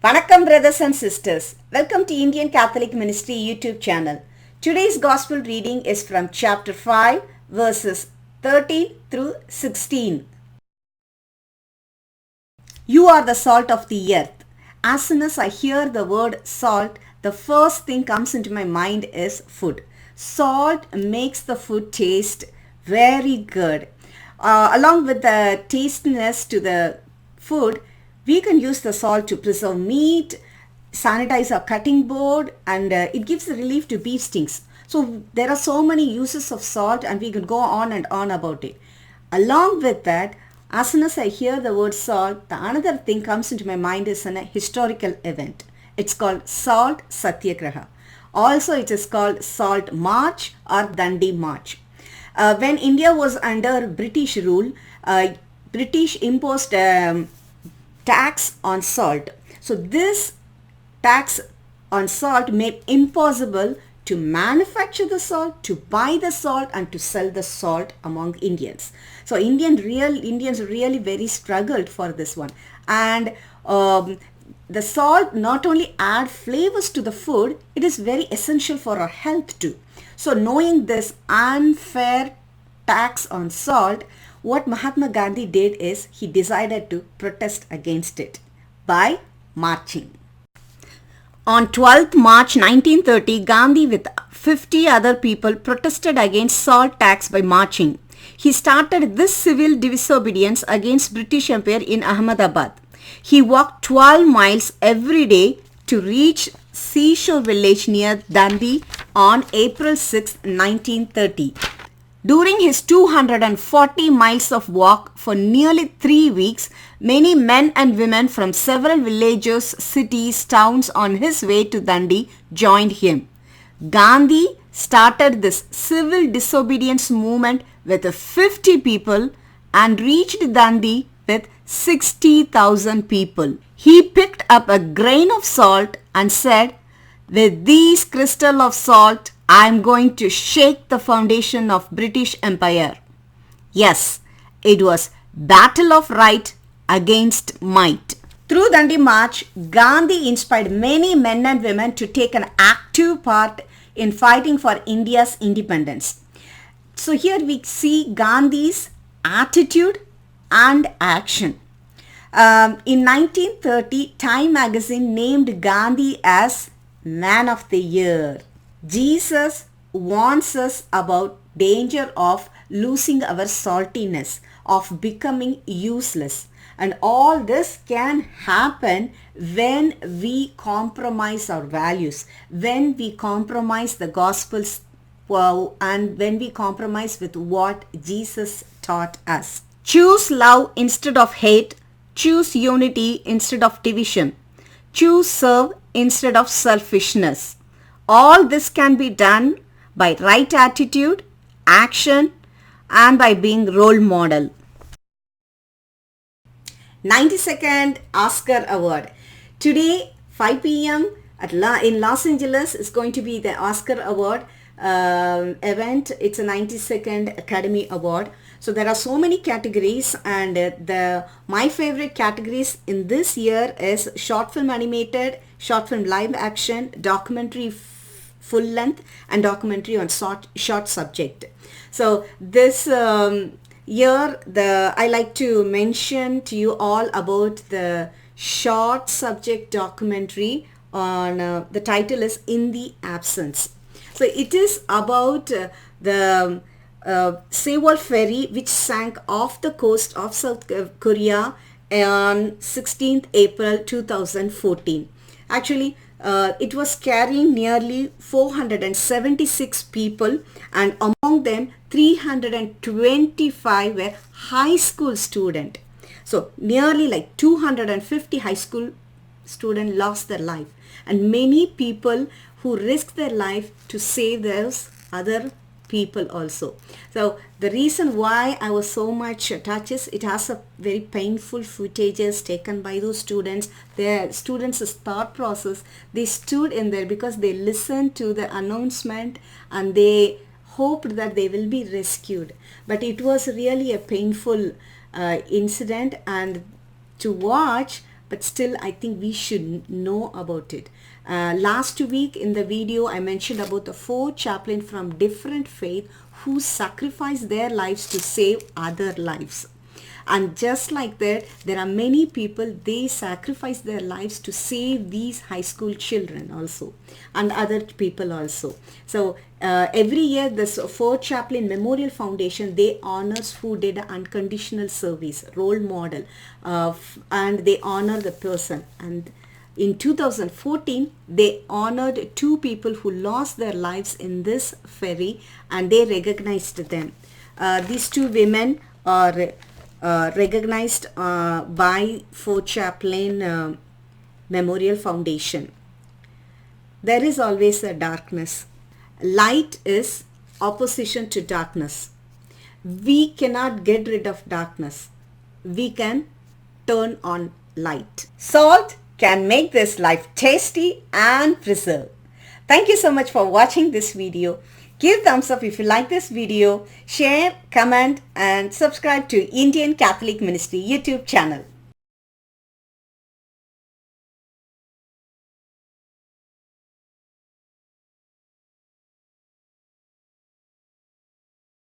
Vanakkam brothers and sisters. Welcome to Indian Catholic Ministry YouTube channel. Today's gospel reading is from chapter 5 verses 13 through 16. You are the salt of the earth. As soon as I hear the word salt, the first thing comes into my mind is food. Salt makes the food taste very good. Along with the tastiness to the food, we can use the salt to preserve meat, sanitize our cutting board, and it gives relief to beef stings. So there are so many uses of salt and we can go on and on about it. Along with that, as soon as I hear the word salt, the another thing comes into my mind is a historical event. It's called Salt Satyagraha. Also, it is called Salt March or Dandi March. When India was under British rule, British imposed tax on salt. So this tax on salt made impossible to manufacture the salt, to buy the salt, and to sell the salt among Indians. So Indians really very struggled for this one. And the salt not only add flavors to the food, it is very essential for our health too. So knowing this unfair tax on salt, what Mahatma Gandhi did is he decided to protest against it by marching. On 12th March 1930, Gandhi with 50 other people protested against salt tax by marching. He started this civil disobedience against British Empire in Ahmedabad. He walked 12 miles every day to reach seashore village near Dandi on April 6, 1930. During his 240 miles of walk for nearly 3 weeks, many men and women from several villages, cities, towns on his way to Dandi joined him. Gandhi started this civil disobedience movement with 50 people and reached Dandi with 60,000 people. He picked up a grain of salt and said, "With these crystals of salt, I am going to shake the foundation of British Empire." Yes, it was battle of right against might. Through Dandi March, Gandhi inspired many men and women to take an active part in fighting for India's independence. So here we see Gandhi's attitude and action. In 1930, Time magazine named Gandhi as Man of the Year. Jesus warns us about danger of losing our saltiness, of becoming useless. And all this can happen when we compromise our values, when we compromise the gospels, and when we compromise with what Jesus taught us. Choose love instead of hate. Choose unity instead of division. Choose serve instead of selfishness. All this can be done by right attitude, action, and by being role model. 92nd Oscar Award. Today, 5 p.m. in Los Angeles is going to be the Oscar Award event. It's a 92nd Academy Award. So there are so many categories, and my favorite categories in this year is short film animated, short film live action, documentary full length, and documentary on short subject. So this year I like to mention to you all about the short subject documentary on the title is In the Absence. So it is about the Sewol Ferry, which sank off the coast of South Korea on 16th April 2014. Actually, it was carrying nearly 476 people, and among them 325 were high school students. So nearly like 250 high school students lost their life, and many people who risked their life to save those other people also. So the reason why I was so much touched is it has a very painful footages taken by those students. Their students' thought process, they stood in there because they listened to the announcement and they hoped that they will be rescued. But it was really a painful incident and to watch, but still I think we should know about it. Last week in the video I mentioned about the 4 chaplains from different faith who sacrificed their lives to save other lives. And just like that, there are many people, they sacrifice their lives to save these high school children also, and other people also. So every year this Fort Chaplain Memorial Foundation, they honors who did unconditional service, role model, and they honor the person. And in 2014, they honored 2 people who lost their lives in this ferry, and they recognized them. These 2 women are recognized by Fort Chaplain Memorial Foundation. There is always a darkness. Light is opposition to darkness. We cannot get rid of darkness. We can turn on light. Salt can make this life tasty and preserve. Thank you so much for watching this video. Give thumbs up if you like this video, share, comment and subscribe to Indian Catholic Ministry YouTube channel.